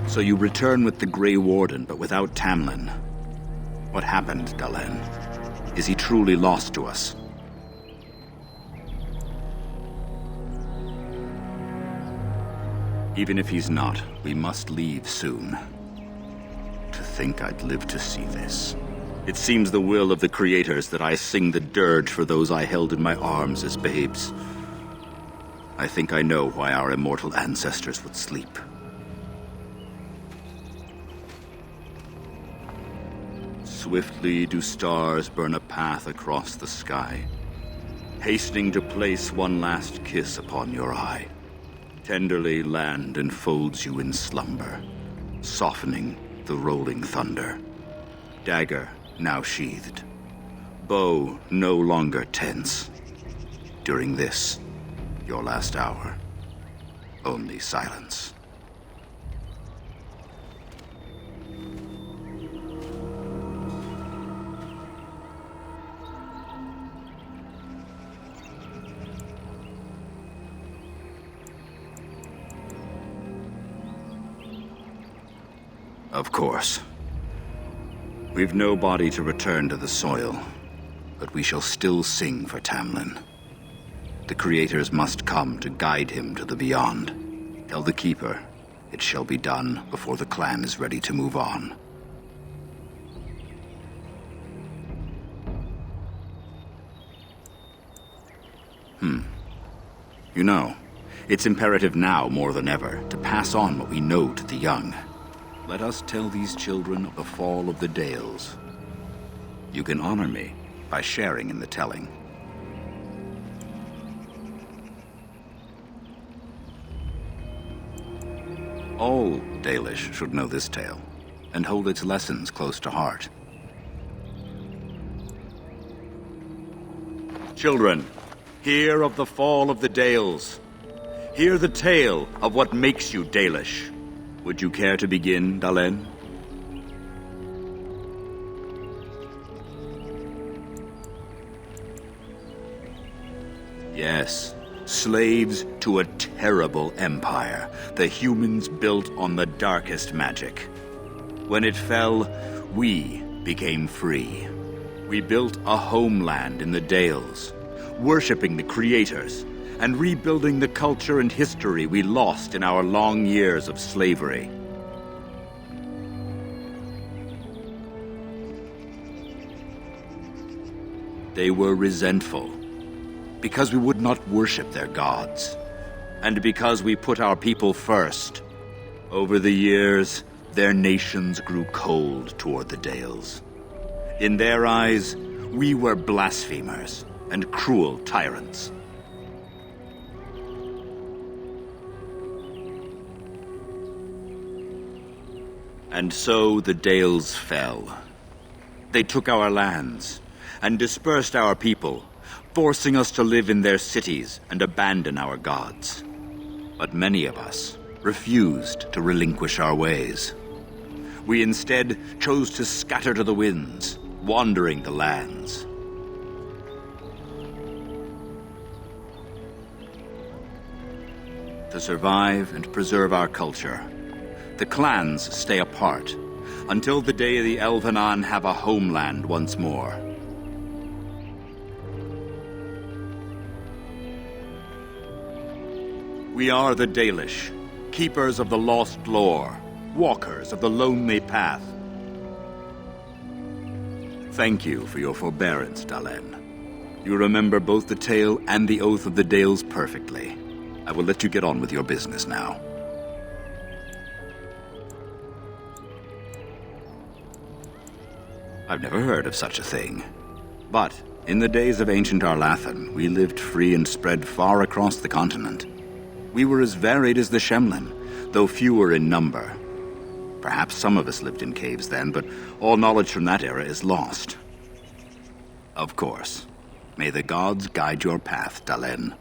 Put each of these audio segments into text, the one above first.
So you return with the Grey Warden, but without Tamlin. What happened, Dalen? Is he truly lost to us? Even if he's not, we must leave soon. To think I'd live to see this. It seems the will of the creators that I sing the dirge for those I held in my arms as babes. I think I know why our immortal ancestors would sleep. Swiftly do stars burn a path across the sky, hastening to place one last kiss upon your eye. Tenderly land enfolds you in slumber, softening the rolling thunder. Dagger now sheathed, bow no longer tense. During this, your last hour, only silence. Of course. We've no body to return to the soil, but we shall still sing for Tamlin. The creators must come to guide him to the beyond. Tell the Keeper, it shall be done before the clan is ready to move on. You know, it's imperative now more than ever to pass on what we know to the young. Let us tell these children of the fall of the Dales. You can honor me by sharing in the telling. All Dalish should know this tale, and hold its lessons close to heart. Children, hear of the fall of the Dales. Hear the tale of what makes you Dalish. Would you care to begin, Dalen? Yes, slaves to a terrible empire, the humans built on the darkest magic. When it fell, we became free. We built a homeland in the Dales, worshipping the creators, and rebuilding the culture and history we lost in our long years of slavery. They were resentful, because we would not worship their gods, and because we put our people first. Over the years, their nations grew cold toward the Dales. In their eyes, we were blasphemers and cruel tyrants. And so the Dales fell. They took our lands and dispersed our people, forcing us to live in their cities and abandon our gods. But many of us refused to relinquish our ways. We instead chose to scatter to the winds, wandering the lands. To survive and preserve our culture, the clans stay apart until the day the Elvenan have a homeland once more. We are the Dalish, keepers of the lost lore, walkers of the lonely path. Thank you for your forbearance, Dalen. You remember both the tale and the Oath of the Dales perfectly. I will let you get on with your business now. I've never heard of such a thing. But in the days of ancient Arlathan, we lived free and spread far across the continent. We were as varied as the Shemlin, though fewer in number. Perhaps some of us lived in caves then, but all knowledge from that era is lost. Of course. May the gods guide your path, Dalen.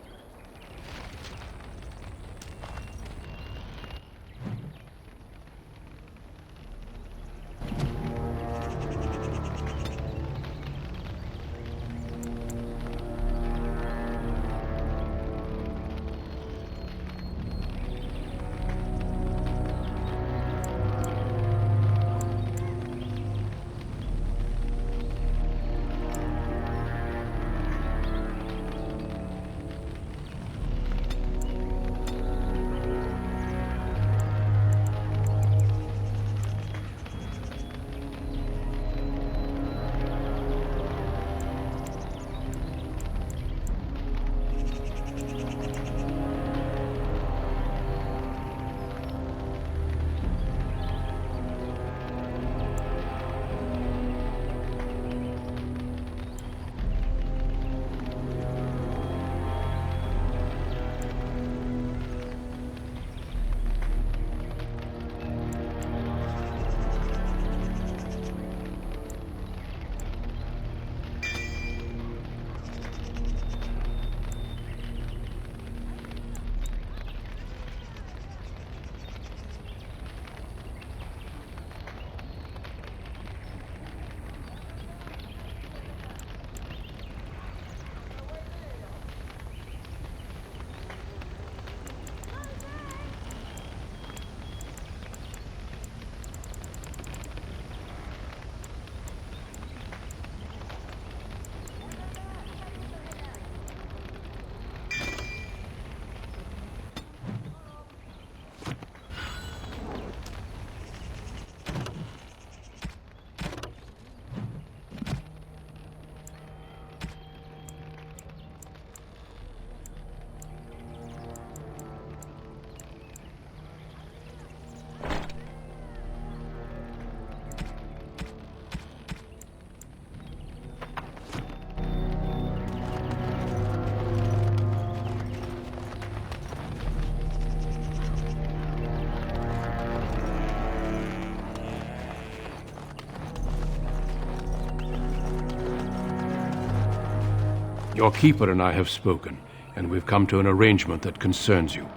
Your keeper and I have spoken, and we've come to an arrangement that concerns you.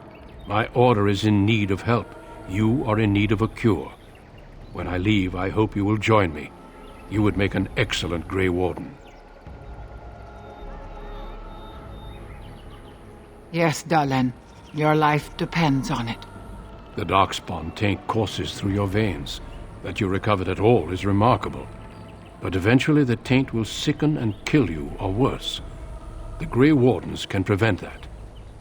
My order is in need of help. You are in need of a cure. When I leave, I hope you will join me. You would make an excellent Grey Warden. Yes, Dalen. Your life depends on it. The Darkspawn taint courses through your veins. That you recovered at all is remarkable. But eventually the taint will sicken and kill you, or worse. The Grey Wardens can prevent that,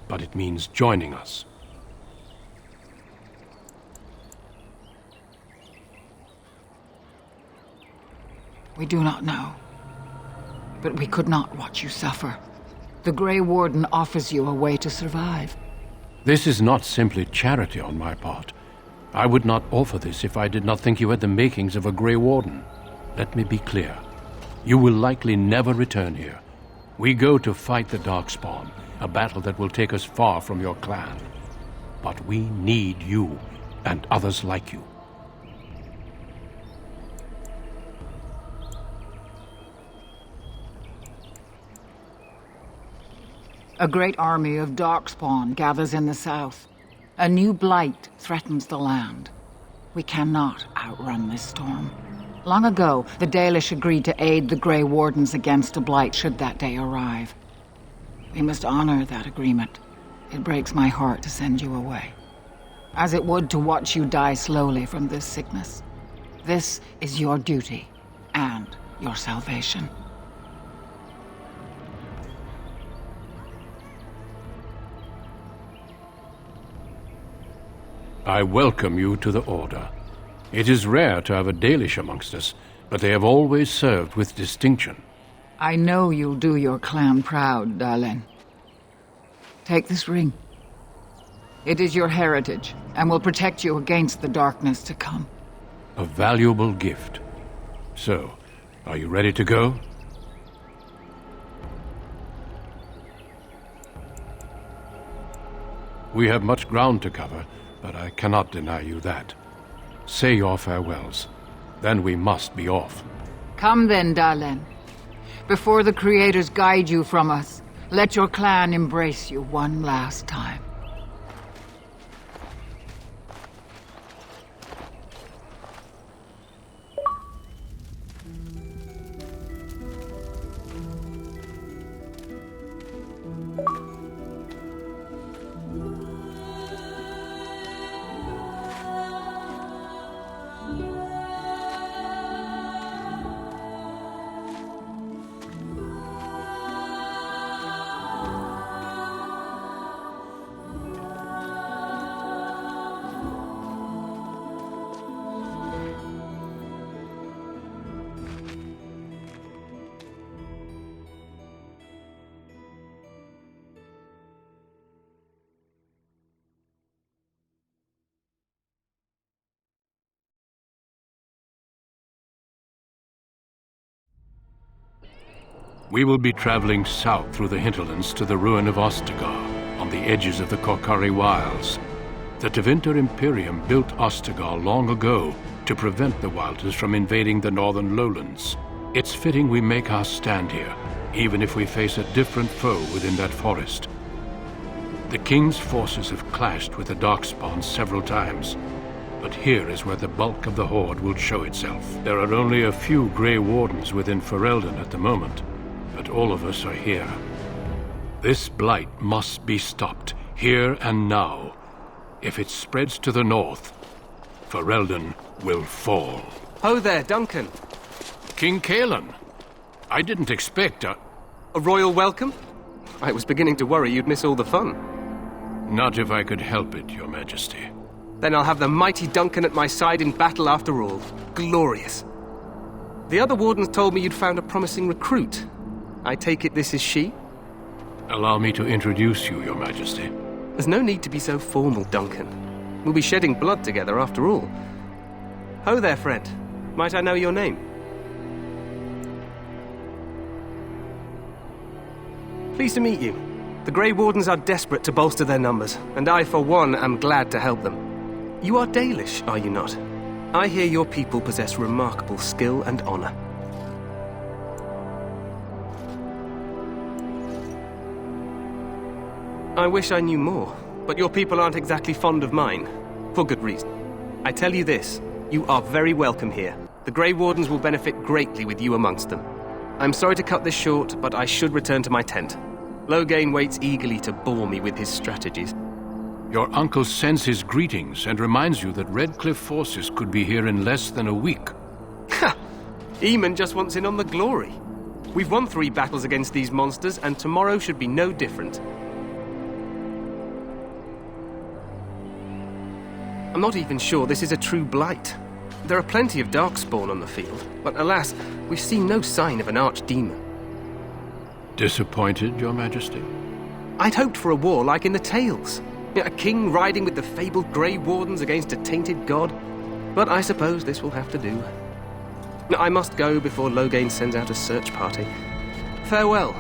but it means joining us. We do not know. But we could not watch you suffer. The Grey Warden offers you a way to survive. This is not simply charity on my part. I would not offer this if I did not think you had the makings of a Grey Warden. Let me be clear. You will likely never return here. We go to fight the Darkspawn, a battle that will take us far from your clan. But we need you, and others like you. A great army of Darkspawn gathers in the south. A new blight threatens the land. We cannot outrun this storm. Long ago, the Dalish agreed to aid the Grey Wardens against a blight should that day arrive. We must honor that agreement. It breaks my heart to send you away, as it would to watch you die slowly from this sickness. This is your duty and your salvation. I welcome you to the Order. It is rare to have a Dalish amongst us, but they have always served with distinction. I know you'll do your clan proud, Dalen. Take this ring. It is your heritage, and will protect you against the darkness to come. A valuable gift. So, are you ready to go? We have much ground to cover, but I cannot deny you that. Say your farewells. Then we must be off. Come then, Dalen. Before the Creators guide you from us, let your clan embrace you one last time. We will be traveling south through the hinterlands to the ruin of Ostagar, on the edges of the Korkari Wilds. The Tevinter Imperium built Ostagar long ago to prevent the Wilders from invading the northern lowlands. It's fitting we make our stand here, even if we face a different foe within that forest. The King's forces have clashed with the Darkspawn several times, but here is where the bulk of the Horde will show itself. There are only a few Grey Wardens within Ferelden at the moment, but all of us are here. This blight must be stopped, here and now. If it spreads to the north, Ferelden will fall. Ho there, Duncan. King Kaelan. I didn't expect a royal welcome? I was beginning to worry you'd miss all the fun. Not if I could help it, Your Majesty. Then I'll have the mighty Duncan at my side in battle after all. Glorious. The other Wardens told me you'd found a promising recruit. I take it this is she? Allow me to introduce you, Your Majesty. There's no need to be so formal, Duncan. We'll be shedding blood together after all. Ho there, friend. Might I know your name? Pleased to meet you. The Grey Wardens are desperate to bolster their numbers, and I, for one, am glad to help them. You are Dalish, are you not? I hear your people possess remarkable skill and honor. I wish I knew more, but your people aren't exactly fond of mine. For good reason. I tell you this, you are very welcome here. The Grey Wardens will benefit greatly with you amongst them. I'm sorry to cut this short, but I should return to my tent. Loghain waits eagerly to bore me with his strategies. Your uncle sends his greetings and reminds you that Redcliffe forces could be here in less than a week. Ha! Eamon just wants in on the glory. We've won 3 battles against these monsters, and tomorrow should be no different. I'm not even sure this is a true blight. There are plenty of darkspawn on the field, but alas, we've seen no sign of an archdemon. Disappointed, Your Majesty? I'd hoped for a war like in the tales. A king riding with the fabled Grey Wardens against a tainted god. But I suppose this will have to do. I must go before Loghain sends out a search party. Farewell,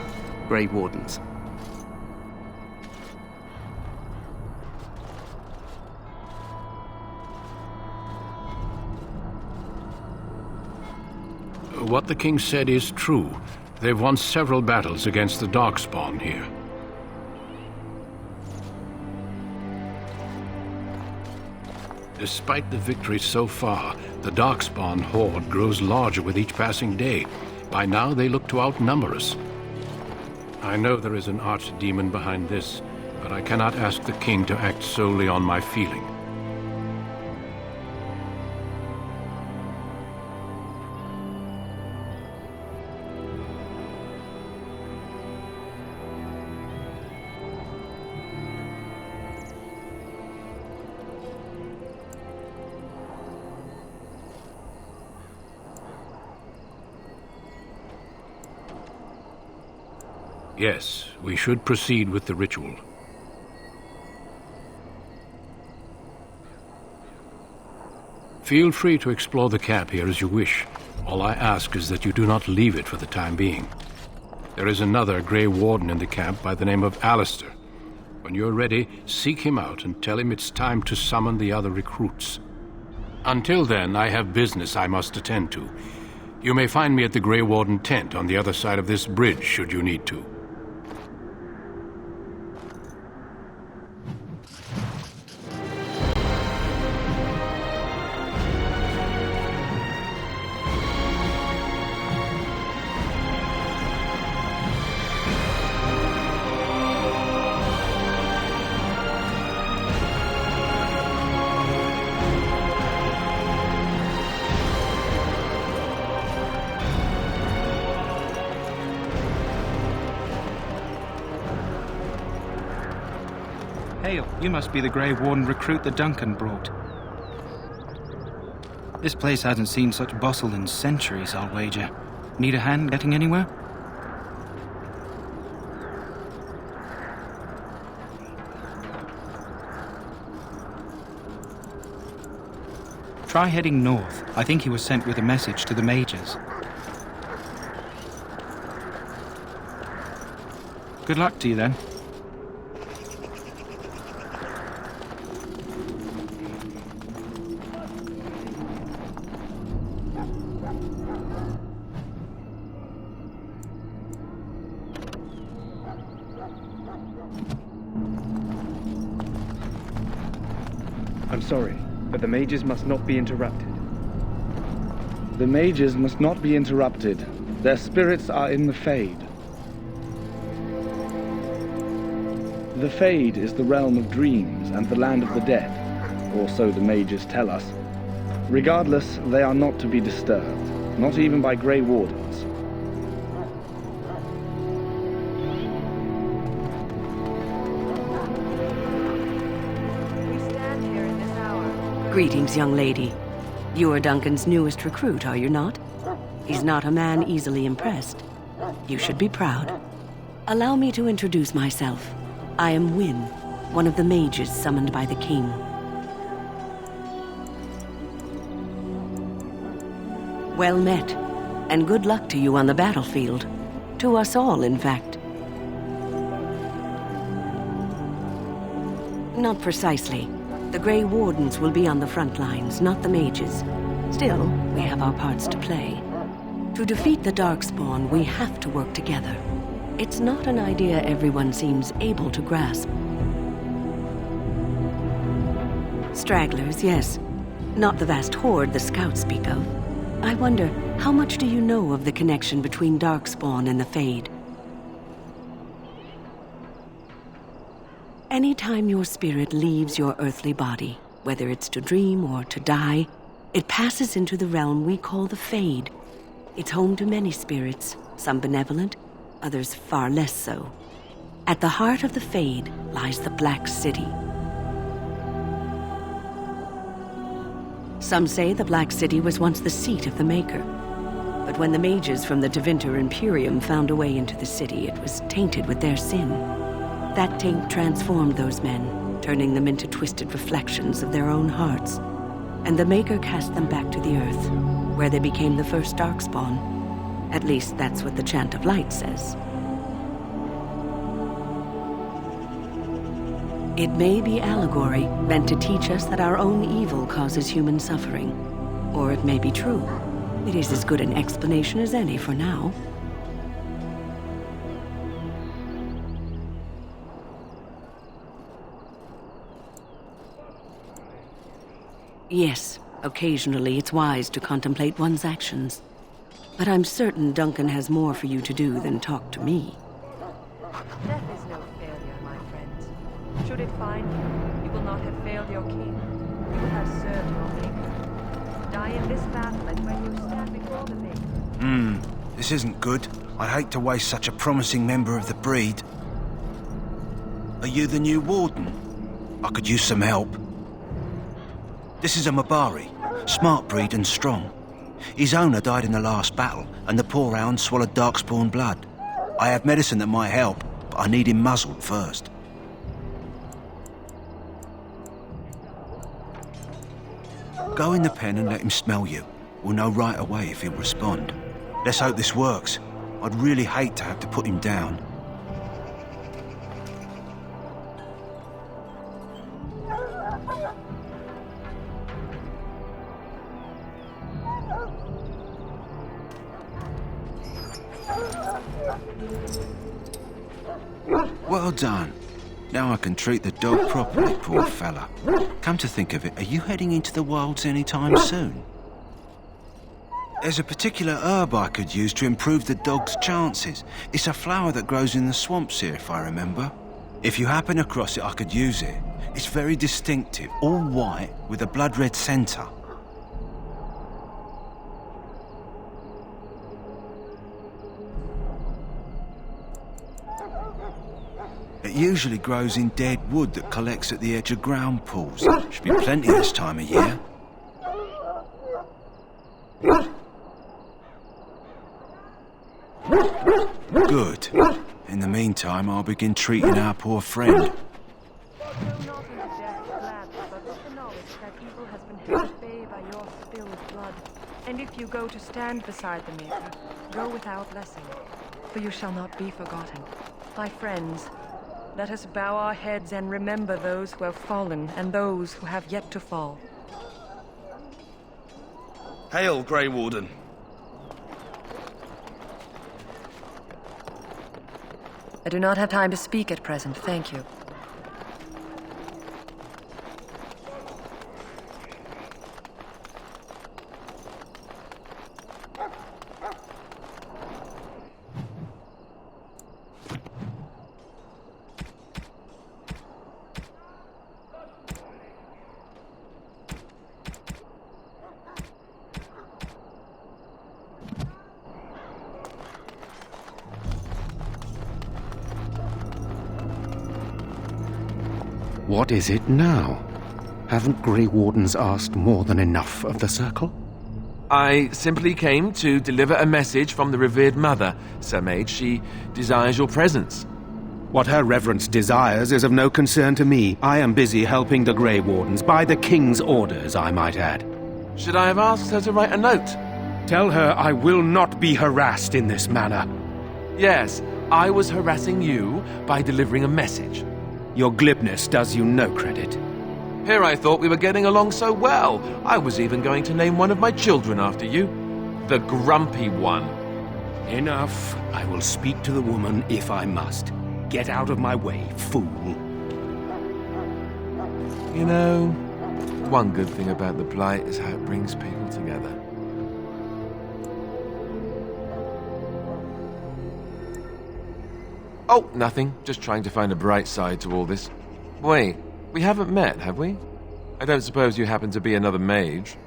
Grey Wardens. What the king said is true. They've won several battles against the Darkspawn here. Despite the victories so far, the Darkspawn horde grows larger with each passing day. By now, they look to outnumber us. I know there is an archdemon behind this, but I cannot ask the king to act solely on my feeling. Yes, we should proceed with the ritual. Feel free to explore the camp here as you wish. All I ask is that you do not leave it for the time being. There is another Grey Warden in the camp by the name of Alistair. When you're ready, seek him out and tell him it's time to summon the other recruits. Until then, I have business I must attend to. You may find me at the Grey Warden tent on the other side of this bridge, should you need to. Hail, you must be the Grey Warden recruit that Duncan brought. This place hasn't seen such bustle in centuries, I'll wager. Need a hand getting anywhere? Try heading north. I think he was sent with a message to the mages. Good luck to you then. I'm sorry, but the mages must not be interrupted. The mages must not be interrupted. Their spirits are in the Fade. The Fade is the realm of dreams and the land of the dead, or so the mages tell us. Regardless, they are not to be disturbed, not even by Grey Wardens. Greetings, young lady. You are Duncan's newest recruit, are you not? He's not a man easily impressed. You should be proud. Allow me to introduce myself. I am Wynne, one of the mages summoned by the king. Well met, and good luck to you on the battlefield. To us all, in fact. Not precisely. The Grey Wardens will be on the front lines, not the mages. Still, we have our parts to play. To defeat the Darkspawn, we have to work together. It's not an idea everyone seems able to grasp, Stragglers, yes. Not the vast horde the scouts speak of. I wonder, how much do you know of the connection between Darkspawn and the Fade? Anytime your spirit leaves your earthly body, whether it's to dream or to die, it passes into the realm we call the Fade. It's home to many spirits, some benevolent, others far less so. At the heart of the Fade lies the Black City. Some say the Black City was once the seat of the Maker. But when the mages from the Tevinter Imperium found a way into the city, it was tainted with their sin. That taint transformed those men, turning them into twisted reflections of their own hearts. And the Maker cast them back to the Earth, where they became the first Darkspawn. At least that's what the Chant of Light says. It may be allegory, meant to teach us that our own evil causes human suffering. Or it may be true. It is as good an explanation as any for now. Yes, occasionally it's wise to contemplate one's actions. But I'm certain Duncan has more for you to do than talk to me. Death is no failure, my friends. Should it find you, you will not have failed your king. You will have served your maker. Die in this battle, and when you stand before the maker... This isn't good. I'd hate to waste such a promising member of the breed. Are you the new Warden? I could use some help. This is a Mabari, smart breed and strong. His owner died in the last battle, and the poor hound swallowed Darkspawn blood. I have medicine that might help, but I need him muzzled first. Go in the pen and let him smell you. We'll know right away if he'll respond. Let's hope this works. I'd really hate to have to put him down. Well done. Now I can treat the dog properly, poor fella. Come to think of it, are you heading into the wilds anytime soon? There's a particular herb I could use to improve the dog's chances. It's a flower that grows in the swamps here, if I remember. If you happen across it, I could use it. It's very distinctive, all white with a blood-red centre. It usually grows in dead wood that collects at the edge of ground pools. Should be plenty this time of year. Good. In the meantime, I'll begin treating our poor friend. And if you go to stand beside the Maker, go without blessing, for you shall not be forgotten. My friends, let us bow our heads and remember those who have fallen and those who have yet to fall. Hail, Grey Warden. I do not have time to speak at present, thank you. What is it now? Haven't Grey Wardens asked more than enough of the Circle? I simply came to deliver a message from the revered mother, Sir Mage. She desires your presence. What her reverence desires is of no concern to me. I am busy helping the Grey Wardens, by the King's orders, I might add. Should I have asked her to write a note? Tell her I will not be harassed in this manner. Yes, I was harassing you by delivering a message. Your glibness does you no credit. Here I thought we were getting along so well. I was even going to name one of my children after you. The Grumpy One. Enough. I will speak to the woman if I must. Get out of my way, fool. You know, one good thing about the Blight is how it brings people together. Oh, nothing. Just trying to find a bright side to all this. Wait, we haven't met, have we? I don't suppose you happen to be another mage.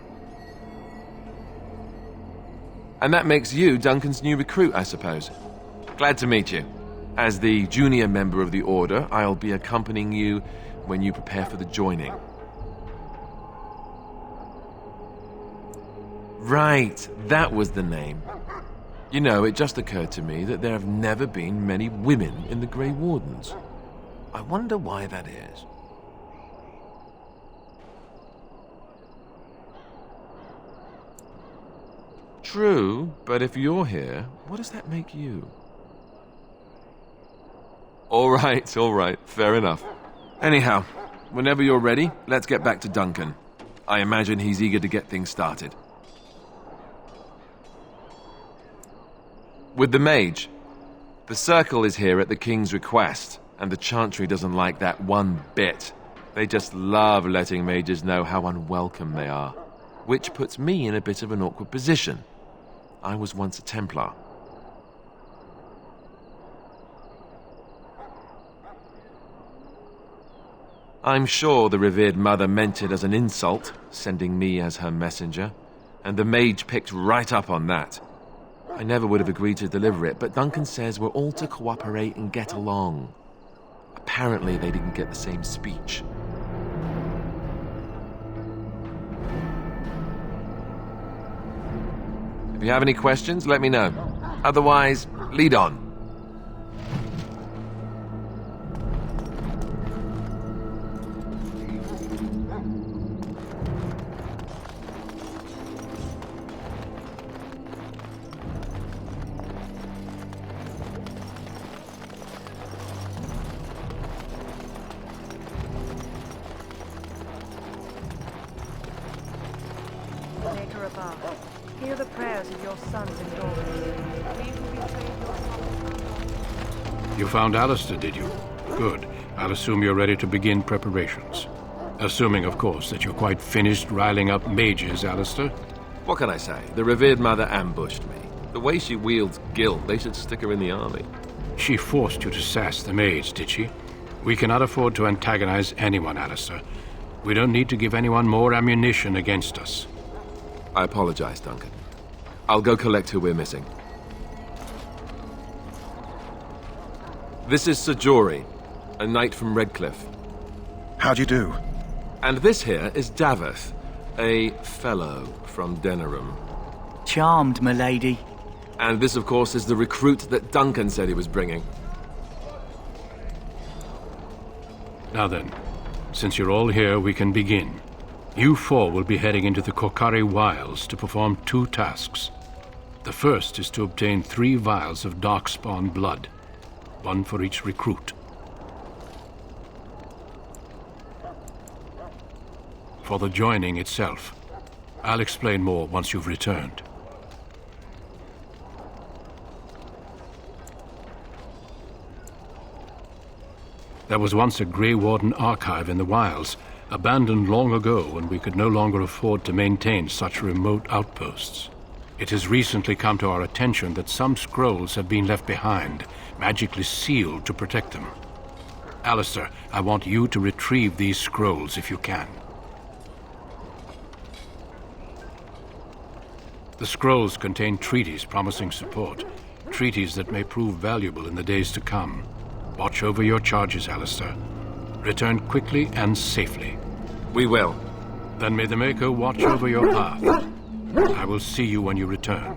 And that makes you Duncan's new recruit, I suppose. Glad to meet you. As the junior member of the Order, I'll be accompanying you when you prepare for the joining. Right, that was the name. You know, it just occurred to me that there have never been many women in the Grey Wardens. I wonder why that is. True, but if you're here, what does that make you? All right, fair enough. Anyhow, whenever you're ready, let's get back to Duncan. I imagine he's eager to get things started. With the mage, the circle is here at the king's request, and the Chantry doesn't like that one bit. They just love letting mages know how unwelcome they are, which puts me in a bit of an awkward position. I was once a Templar. I'm sure the revered mother meant it as an insult, sending me as her messenger, and the mage picked right up on that. I never would have agreed to deliver it, but Duncan says we're all to cooperate and get along. Apparently they didn't get the same speech. If you have any questions, let me know. Otherwise, lead on. Maker above, hear the prayers of your sons and daughters. We who betrayed your promise. You found Alistair, did you? Good. I'll assume you're ready to begin preparations. Assuming, of course, that you're quite finished riling up mages, Alistair. What can I say? The revered mother ambushed me. The way she wields guilt, they should stick her in the army. She forced you to sass the mage, did she? We cannot afford to antagonize anyone, Alistair. We don't need to give anyone more ammunition against us. I apologize, Duncan. I'll go collect who we're missing. This is Sir Jory, a knight from Redcliffe. How do you do? And this here is Daveth, a fellow from Denerim. Charmed, milady. And this, of course, is the recruit that Duncan said he was bringing. Now then, since you're all here, we can begin. You four will be heading into the Kokari Wilds to perform 2 tasks. The first is to obtain 3 vials of darkspawn blood, 1 for each recruit. For the joining itself, I'll explain more once you've returned. There was once a Grey Warden archive in the wilds, abandoned long ago when we could no longer afford to maintain such remote outposts. It has recently come to our attention that some scrolls have been left behind, magically sealed to protect them. Alistair, I want you to retrieve these scrolls if you can. The scrolls contain treaties promising support, treaties that may prove valuable in the days to come. Watch over your charges, Alistair. Return quickly and safely. We will. Then may the Maker watch over your path. I will see you when you return.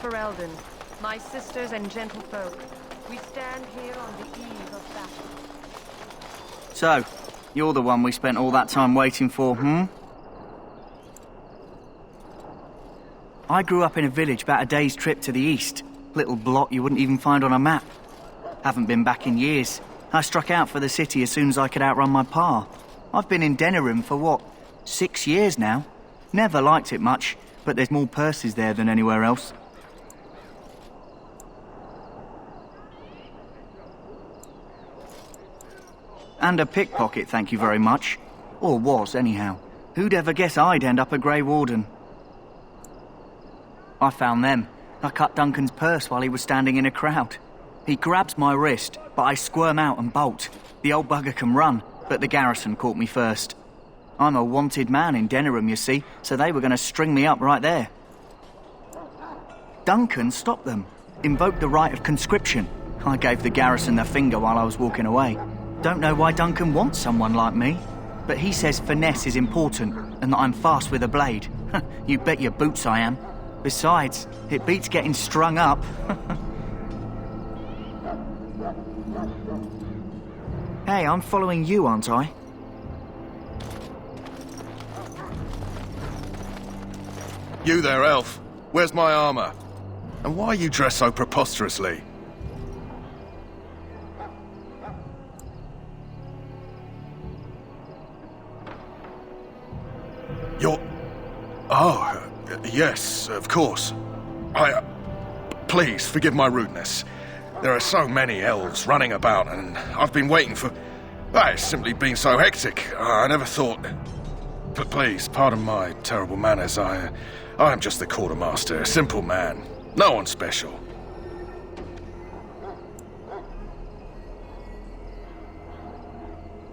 Ferelden, my sisters and gentlefolk, we stand here on the eve of battle. So, you're the one we spent all that time waiting for, hmm? I grew up in a village about a day's trip to the east. Little blot you wouldn't even find on a map. Haven't been back in years. I struck out for the city as soon as I could outrun my pa. I've been in Denerim for what, 6 years now? Never liked it much, but there's more purses there than anywhere else. And a pickpocket, thank you very much. Or was, anyhow. Who'd ever guess I'd end up a Grey Warden? I found them. I cut Duncan's purse while he was standing in a crowd. He grabs my wrist, but I squirm out and bolt. The old bugger can run, but the garrison caught me first. I'm a wanted man in Denerim, you see, so they were going to string me up right there. Duncan stopped them, invoked the right of conscription. I gave the garrison the finger while I was walking away. Don't know why Duncan wants someone like me, but he says finesse is important and that I'm fast with a blade. You bet your boots I am. Besides, it beats getting strung up. Hey, I'm following you, aren't I? You there, elf. Where's my armor? And why are you dressed so preposterously? You're... Oh, yes, of course. Please, forgive my rudeness. There are so many elves running about, and I've been waiting for... It's simply been so hectic. I never thought... But please, pardon my terrible manners. I am just the quartermaster, a simple man. No one special.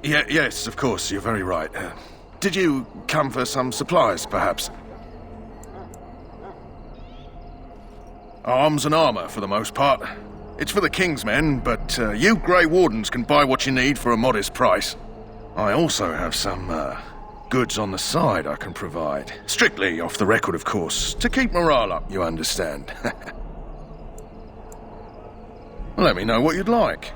Yes, of course, you're very right. Did you come for some supplies, perhaps? Arms and armor, for the most part. It's for the King's men, but you Grey Wardens can buy what you need for a modest price. I also have some goods on the side I can provide. Strictly off the record, of course, to keep morale up, you understand. Let me know what you'd like.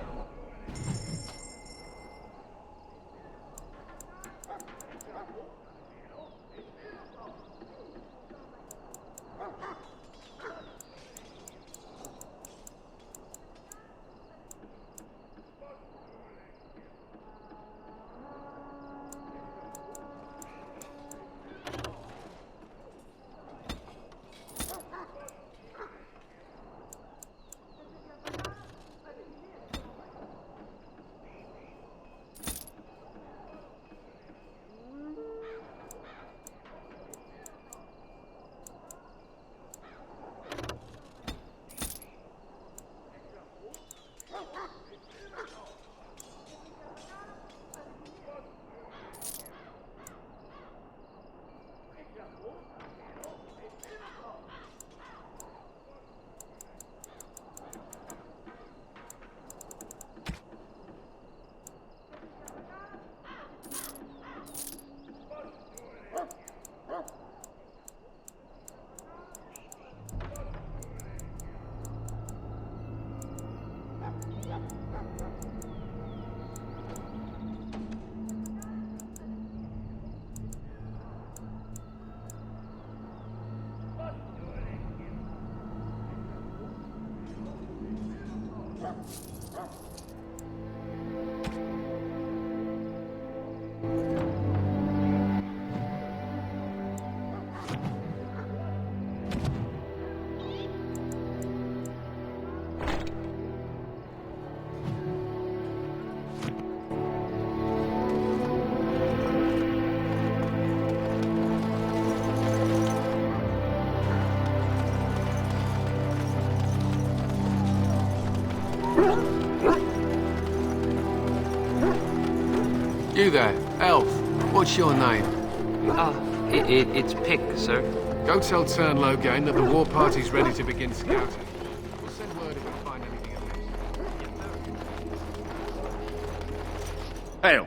You there, elf. What's your name? It's Pick, sir. Go tell Turnlow again that the war party's ready to begin scouting. We'll send word if we find anything amiss. Hail!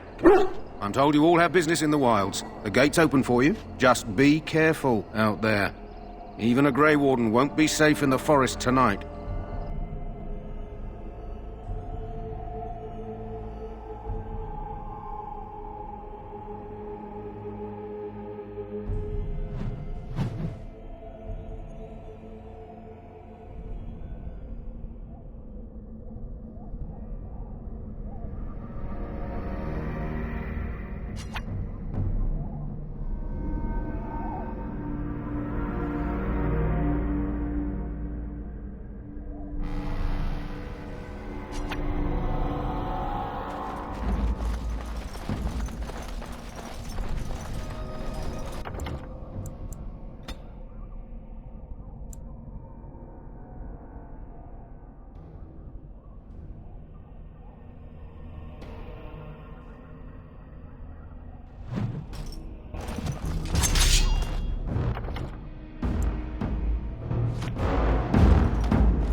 I'm told you all have business in the wilds. The gate's open for you. Just be careful out there. Even a Grey Warden won't be safe in the forest tonight.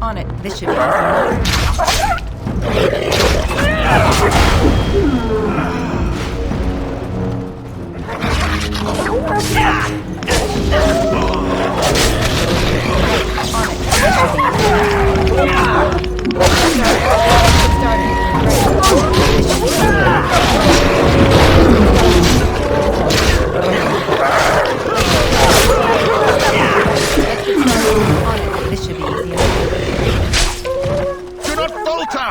On it. This should be nothing This should be easy enough. Do not falter!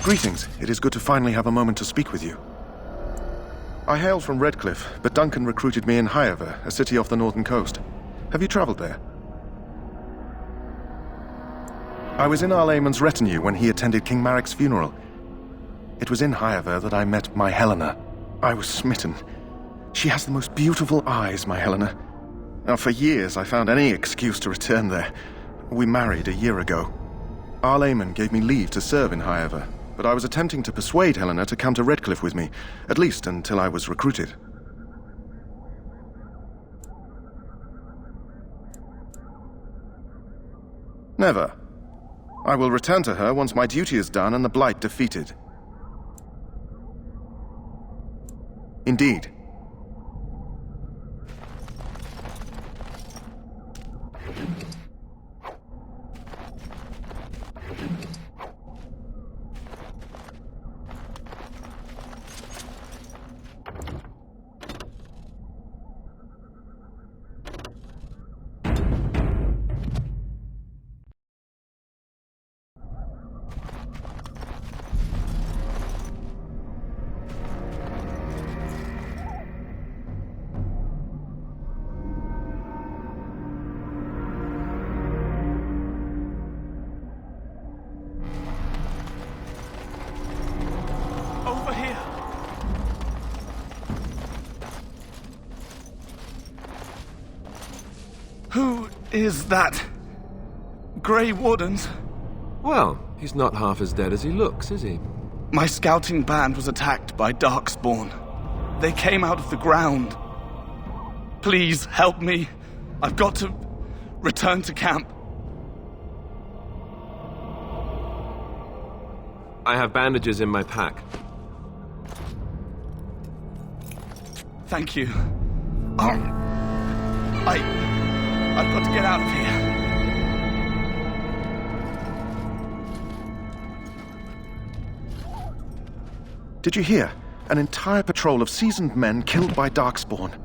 Greetings. It is good to finally have a moment to speak with you. I hail from Redcliffe, but Duncan recruited me in Highever, a city off the northern coast. Have you traveled there? I was in Arlayman's retinue when he attended King Maric's funeral. It was in Highever that I met my Helena. I was smitten. She has the most beautiful eyes, my Helena. Now, for years I found any excuse to return there. We married a year ago. Arlayman gave me leave to serve in Highever, but I was attempting to persuade Helena to come to Redcliffe with me, at least until I was recruited. Never. I will return to her once my duty is done and the Blight defeated. Indeed. Who is that? Grey Wardens? Well, he's not half as dead as he looks, is he? My scouting band was attacked by Darkspawn. They came out of the ground. Please, help me. I've got to return to camp. I have bandages in my pack. Thank you. I've got to get out of here. Did you hear? An entire patrol of seasoned men killed by Darkspawn.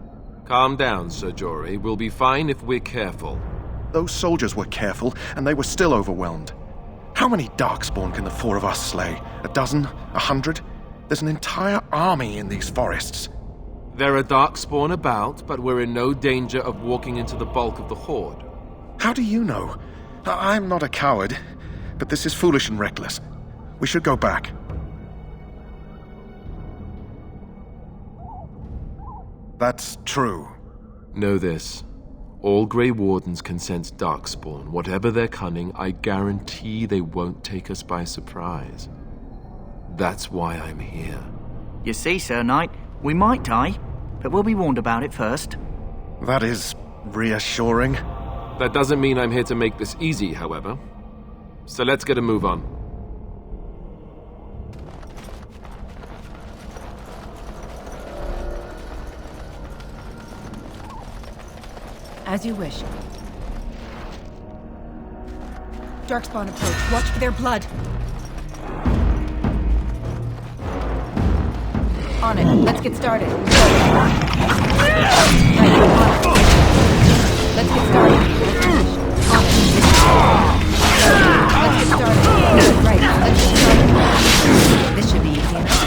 Calm down, Sir Jory. We'll be fine if we're careful. Those soldiers were careful, and they were still overwhelmed. How many Darkspawn can the four of us slay? 12? 100? There's an entire army in these forests. There are Darkspawn about, but we're in no danger of walking into the bulk of the Horde. How do you know? I'm not a coward, but this is foolish and reckless. We should go back. That's true. Know this. All Grey Wardens can sense Darkspawn. Whatever their cunning, I guarantee they won't take us by surprise. That's why I'm here. You see, Sir Knight, we might die, but we'll be warned about it first. That is reassuring. That doesn't mean I'm here to make this easy, however. So let's get a move on. As you wish. Darkspawn approach. Watch for their blood. On it. Let's get started. Right. Let's get started. On it. Let's get started. Right. Let's get started. This should be easy enough.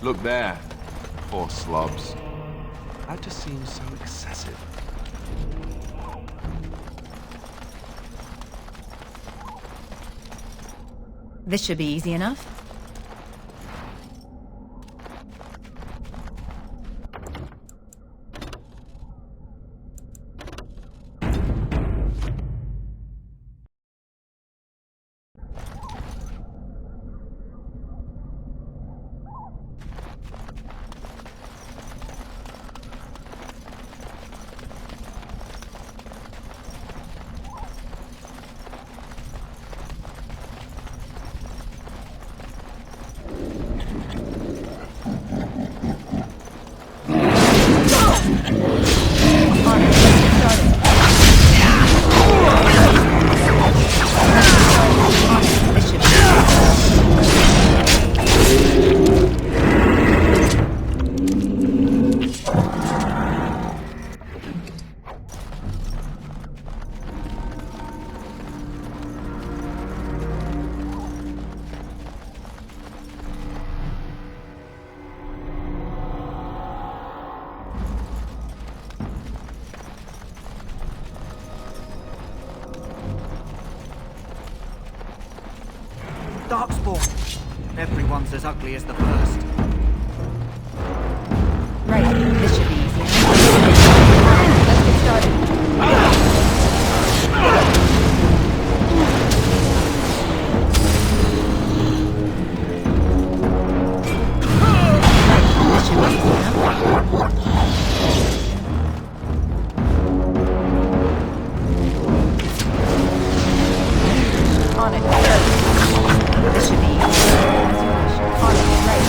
Look there. Poor slobs. That just seems so excessive. This should be easy enough. Darkspawn! Everyone's as ugly as the first. Right, this should be easy. Let's get started. This should be easy enough. On it. This should be easy. On it. Right.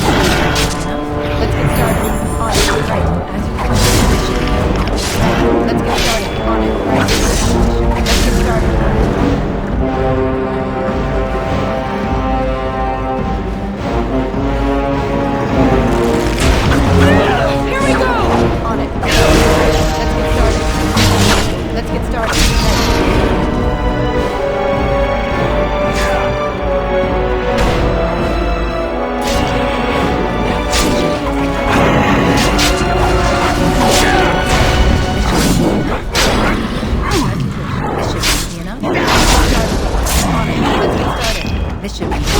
Let's get started. On it. Right. As you wish. This should be easy. Let's get started. On it. Right. Let's get started. Here we go! On it. Let's get started. Let's get started. This should be easy.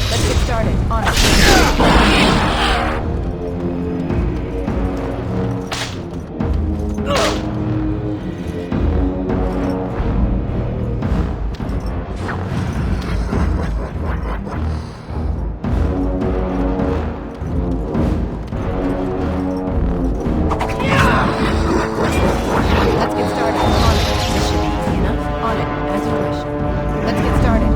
Let's get started. On it. Let's get started. On it. This should be easy enough. On it. As you wish. Let's get started.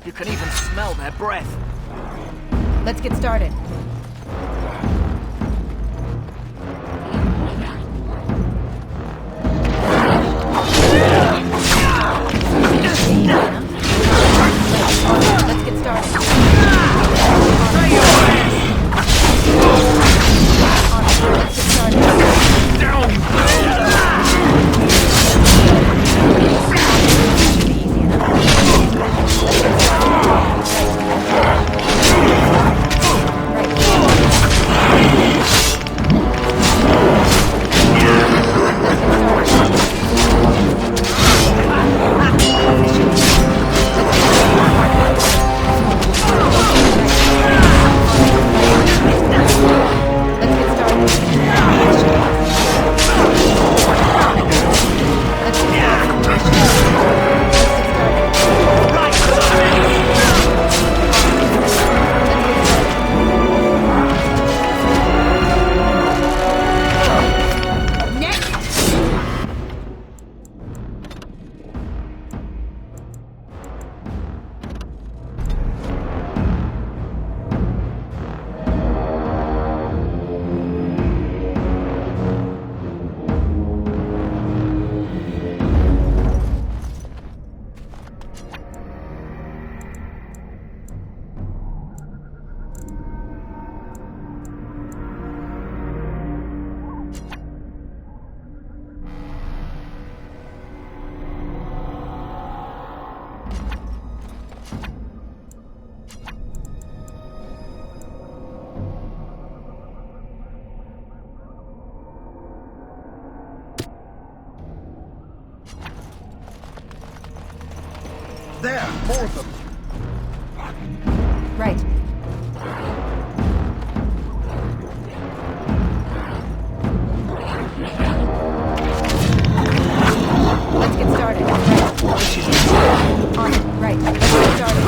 You can even smell their breath. Let's get started. Let's get started. There, more of them. Right. Let's get started. Right. On it. Right. Let's get started. This should be easy enough. On it. Right. Let's get started.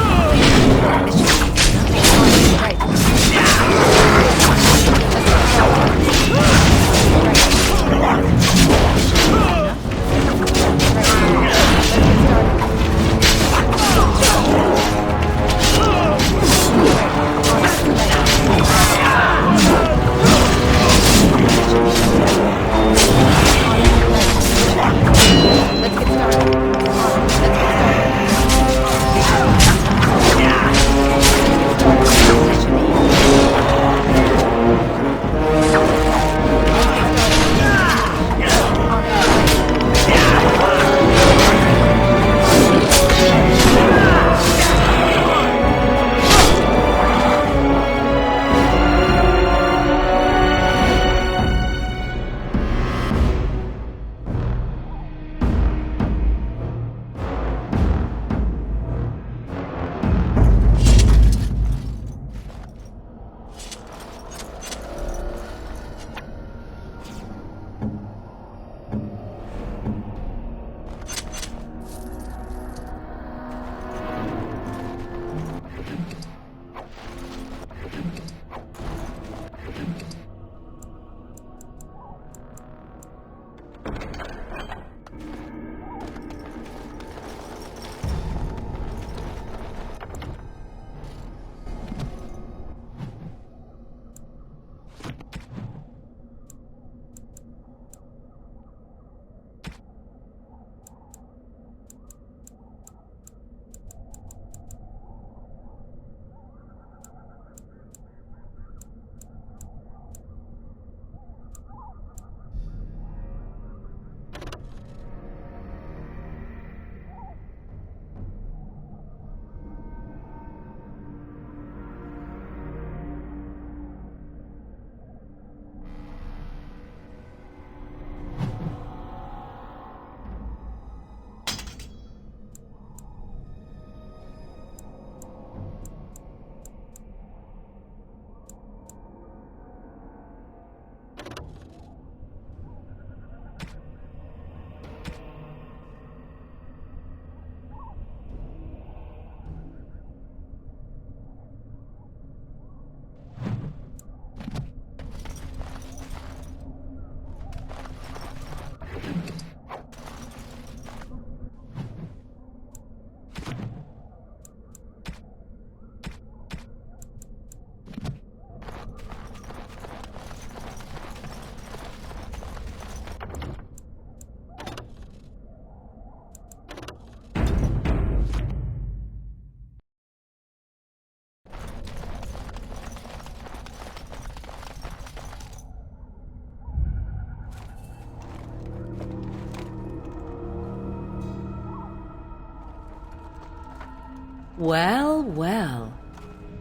Well, well.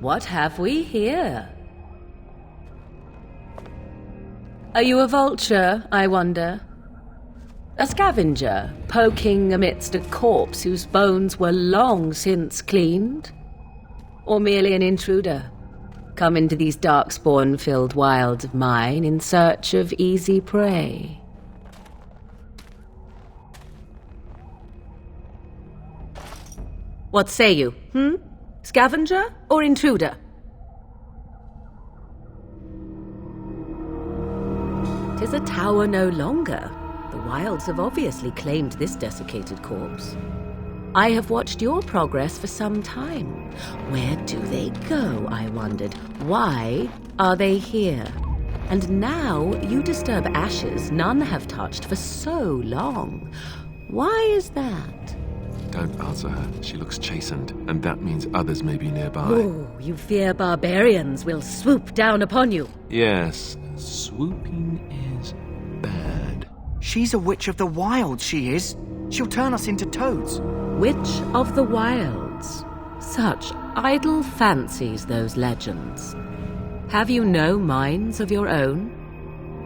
What have we here? Are you a vulture, I wonder? A scavenger, poking amidst a corpse whose bones were long since cleaned? Or merely an intruder, come into these darkspawn-filled wilds of mine in search of easy prey? What say you, Scavenger or intruder? 'Tis a tower no longer. The wilds have obviously claimed this desiccated corpse. I have watched your progress for some time. Where do they go, I wondered? Why are they here? And now you disturb ashes none have touched for so long. Why is that? Don't answer her. She looks chastened, and that means others may be nearby. Oh, you fear barbarians will swoop down upon you. Yes, swooping is bad. She's a witch of the wilds, she is. She'll turn us into toads. Witch of the wilds. Such idle fancies, those legends. Have you no minds of your own?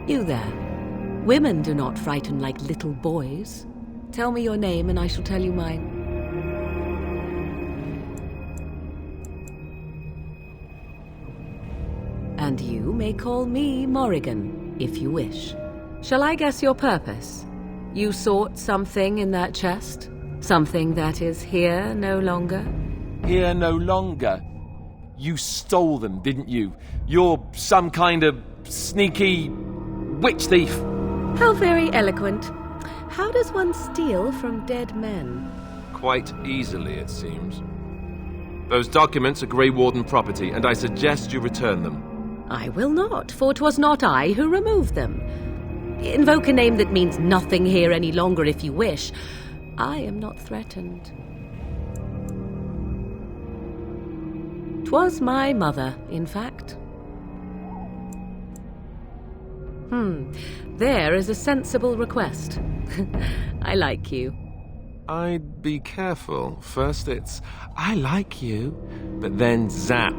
You there. Women do not frighten like little boys. Tell me your name and I shall tell you mine. And you may call me Morrigan, if you wish. Shall I guess your purpose? You sought something in that chest? Something that is here no longer? Here no longer? You stole them, didn't you? You're some kind of sneaky witch thief. How very eloquent. How does one steal from dead men? Quite easily, it seems. Those documents are Grey Warden property, and I suggest you return them. I will not, for 'twas not I who removed them. Invoke a name that means nothing here any longer if you wish. I am not threatened. 'Twas my mother, in fact. There is a sensible request. I like you. I'd be careful. First it's, I like you, but then zap.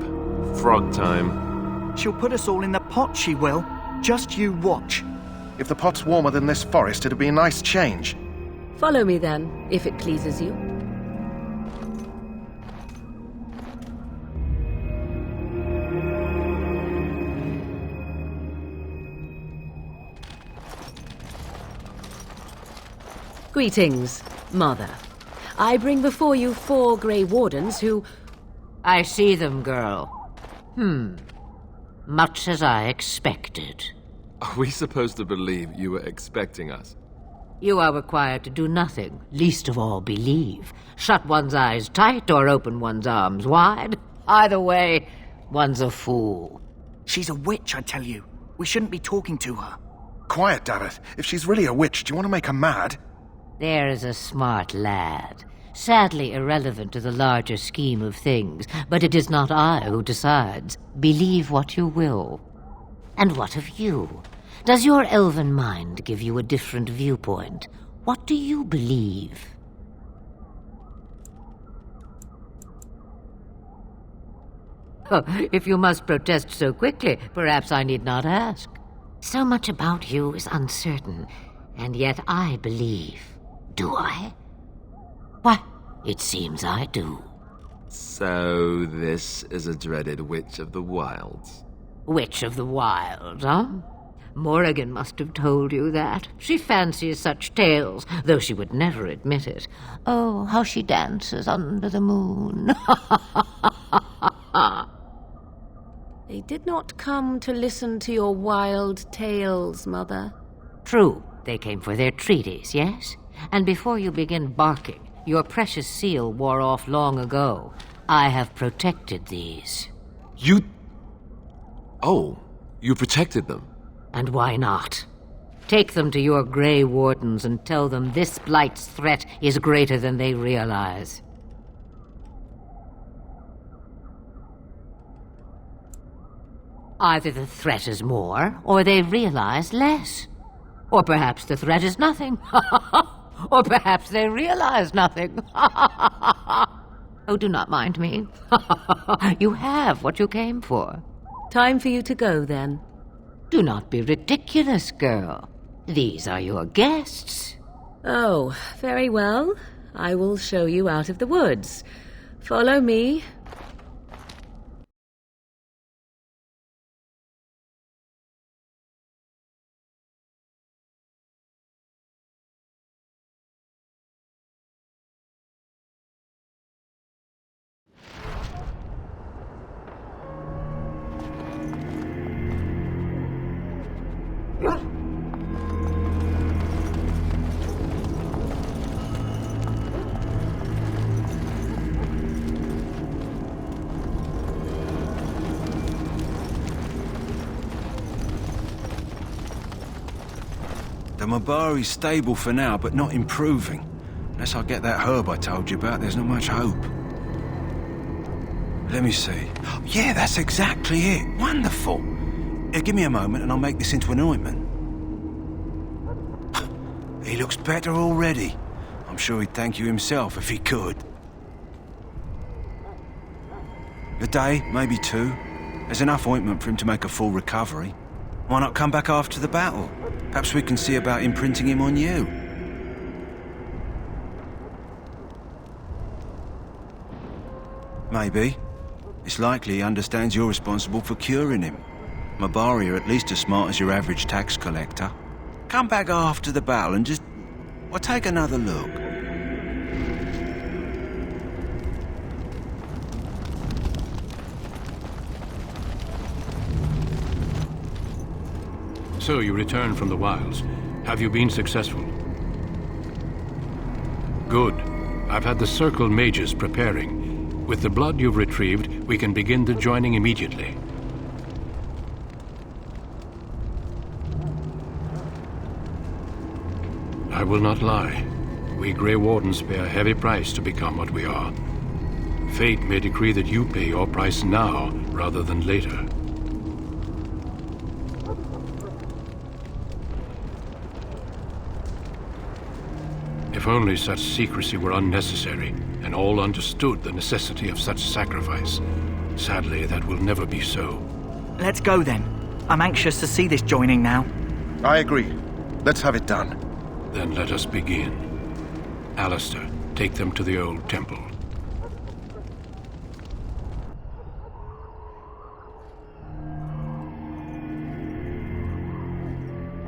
Frog time. She'll put us all in the pot, she will. Just you watch. If the pot's warmer than this forest, it'd be a nice change. Follow me then, if it pleases you. Greetings, Mother. I bring before you 4 Grey Wardens who... I see them, girl. Much as I expected. Are we supposed to believe you were expecting us? You are required to do nothing, least of all believe. Shut one's eyes tight or open one's arms wide. Either way, one's a fool. She's a witch, I tell you. We shouldn't be talking to her. Quiet, Davith. If she's really a witch, do you want to make her mad? There is a smart lad. Sadly irrelevant to the larger scheme of things, but it is not I who decides. Believe what you will. And what of you? Does your elven mind give you a different viewpoint? What do you believe? Oh, if you must protest so quickly, perhaps I need not ask. So much about you is uncertain, and yet I believe. Do I? Why, it seems I do. So this is a dreaded Witch of the Wilds. Witch of the Wilds, huh? Morrigan must have told you that. She fancies such tales, though she would never admit it. Oh, how she dances under the moon. They did not come to listen to your wild tales, Mother. True, they came for their treaties, yes? And before you begin barking, your precious seal wore off long ago. I have protected these. You... Oh, you protected them. And why not? Take them to your Grey Wardens and tell them this blight's threat is greater than they realize. Either the threat is more, or they realize less. Or perhaps the threat is nothing. Or perhaps they realize nothing. Oh, do not mind me. You have what you came for. Time for you to go, then. Do not be ridiculous, girl. These are your guests. Oh, very well. I will show you out of the woods. Follow me. The Mabari's stable for now, but not improving. Unless I get that herb I told you about, there's not much hope. Let me see. Yeah, that's exactly it. Wonderful. Give me a moment and I'll make this into an ointment. He looks better already. I'm sure he'd thank you himself if he could. A day, maybe 2. There's enough ointment for him to make a full recovery. Why not come back after the battle? Perhaps we can see about imprinting him on you. Maybe. It's likely he understands you're responsible for curing him. Mabari are at least as smart as your average tax collector. Come back after the battle and just... well, take another look. So you returned from the wilds. Have you been successful? Good. I've had the Circle mages preparing. With the blood you've retrieved, we can begin the joining immediately. I will not lie. We Grey Wardens pay a heavy price to become what we are. Fate may decree that you pay your price now, rather than later. If only such secrecy were unnecessary, and all understood the necessity of such sacrifice. Sadly, that will never be so. Let's go then. I'm anxious to see this joining now. I agree. Let's have it done. Then let us begin. Alistair, take them to the old temple.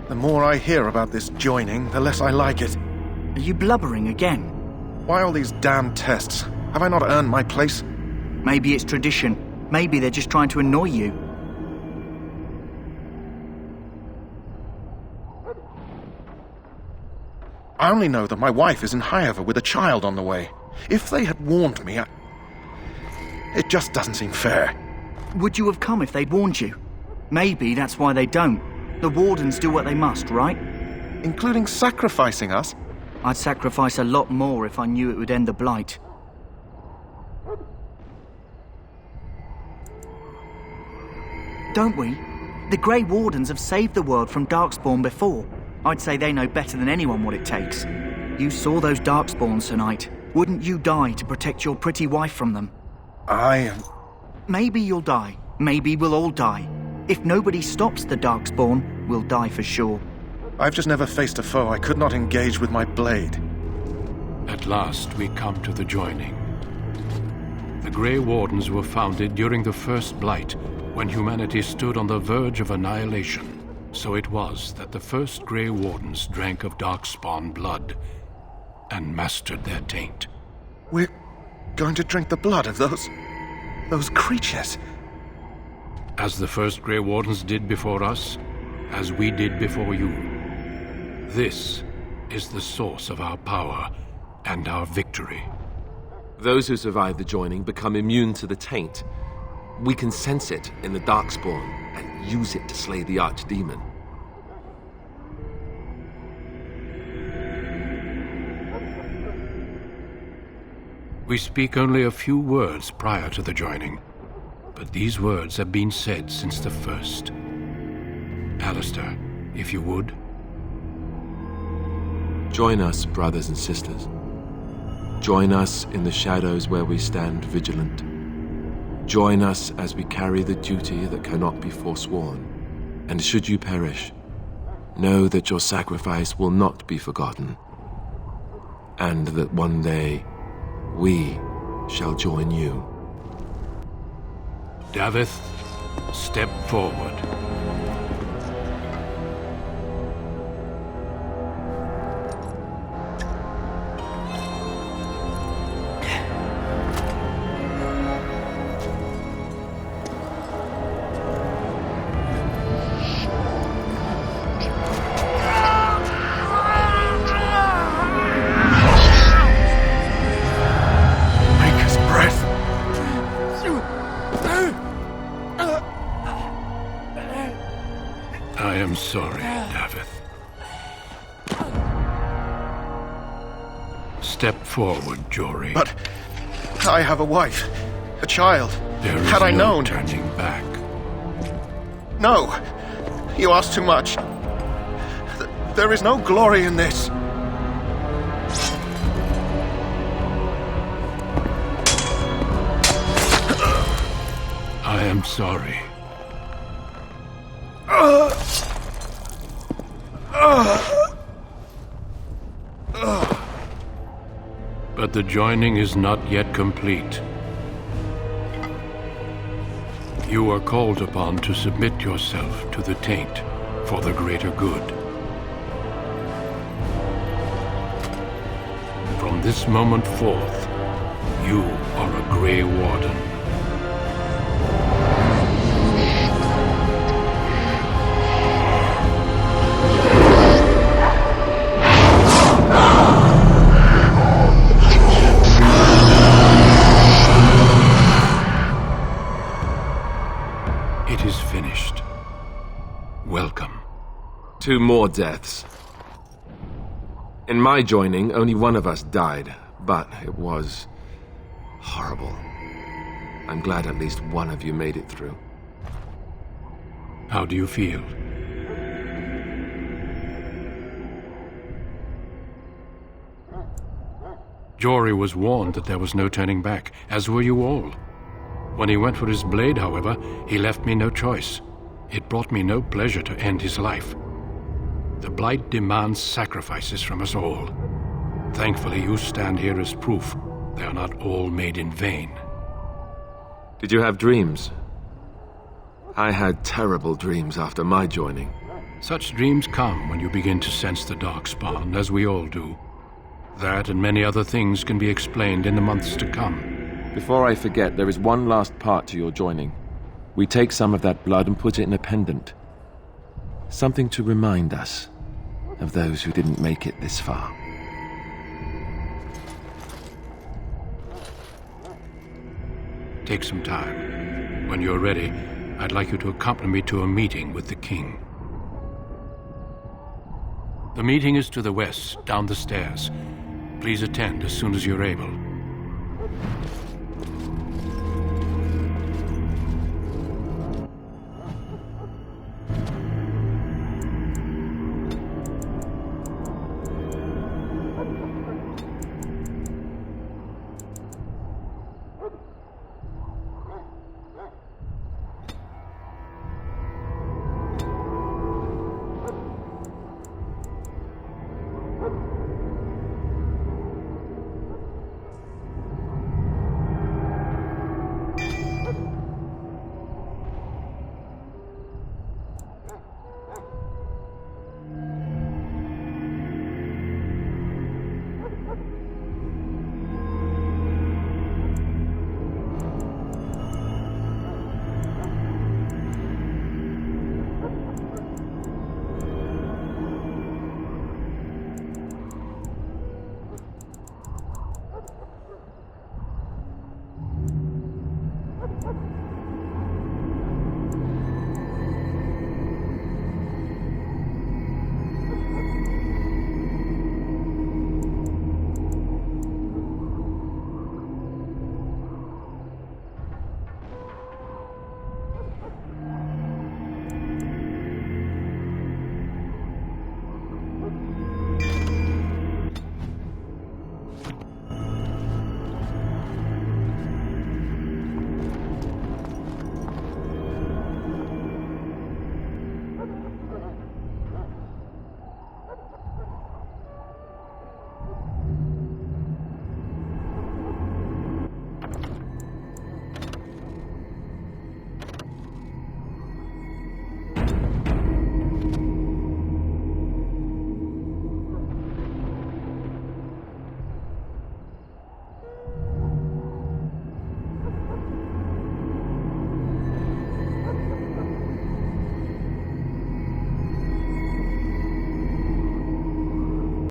The more I hear about this joining, the less I like it. Are you blubbering again? Why all these damn tests? Have I not earned my place? Maybe it's tradition. Maybe they're just trying to annoy you. I only know that my wife is in Highover with a child on the way. If they had warned me, it just doesn't seem fair. Would you have come if they'd warned you? Maybe that's why they don't. The Wardens do what they must, right? Including sacrificing us? I'd sacrifice a lot more if I knew it would end the Blight. Don't we? The Grey Wardens have saved the world from Darkspawn before. I'd say they know better than anyone what it takes. You saw those Darkspawns tonight. Wouldn't you die to protect your pretty wife from them? Maybe you'll die. Maybe we'll all die. If nobody stops the Darkspawn, we'll die for sure. I've just never faced a foe I could not engage with my blade. At last, we come to the joining. The Grey Wardens were founded during the First Blight, when humanity stood on the verge of annihilation. So it was that the first Grey Wardens drank of Darkspawn blood and mastered their taint. We're going to drink the blood of those creatures. As the first Grey Wardens did before us, as we did before you. This is the source of our power and our victory. Those who survive the joining become immune to the taint. We can sense it in the Darkspawn and use it to slay the Archdemon. We speak only a few words prior to the joining, but these words have been said since the first. Alistair, if you would. Join us, brothers and sisters. Join us in the shadows where we stand vigilant. Join us as we carry the duty that cannot be forsworn. And should you perish, know that your sacrifice will not be forgotten, and that one day we shall join you. Davith, step forward. I am sorry, Davith. Step forward, Jory. But I have a wife, a child. There is Had I no known... turning back. No, you ask too much. There is no glory in this. I am sorry. But the joining is not yet complete. You are called upon to submit yourself to the taint for the greater good. From this moment forth, you are a Grey Warden. It is finished. Welcome. 2 more deaths. In my joining, only one of us died, but it was horrible. I'm glad at least one of you made it through. How do you feel? Jory was warned that there was no turning back, as were you all. When he went for his blade, however, he left me no choice. It brought me no pleasure to end his life. The Blight demands sacrifices from us all. Thankfully, you stand here as proof they are not all made in vain. Did you have dreams? I had terrible dreams after my joining. Such dreams come when you begin to sense the Darkspawn, as we all do. That and many other things can be explained in the months to come. Before I forget, there is one last part to your joining. We take some of that blood and put it in a pendant. Something to remind us of those who didn't make it this far. Take some time. When you're ready, I'd like you to accompany me to a meeting with the king. The meeting is to the west, down the stairs. Please attend as soon as you're able.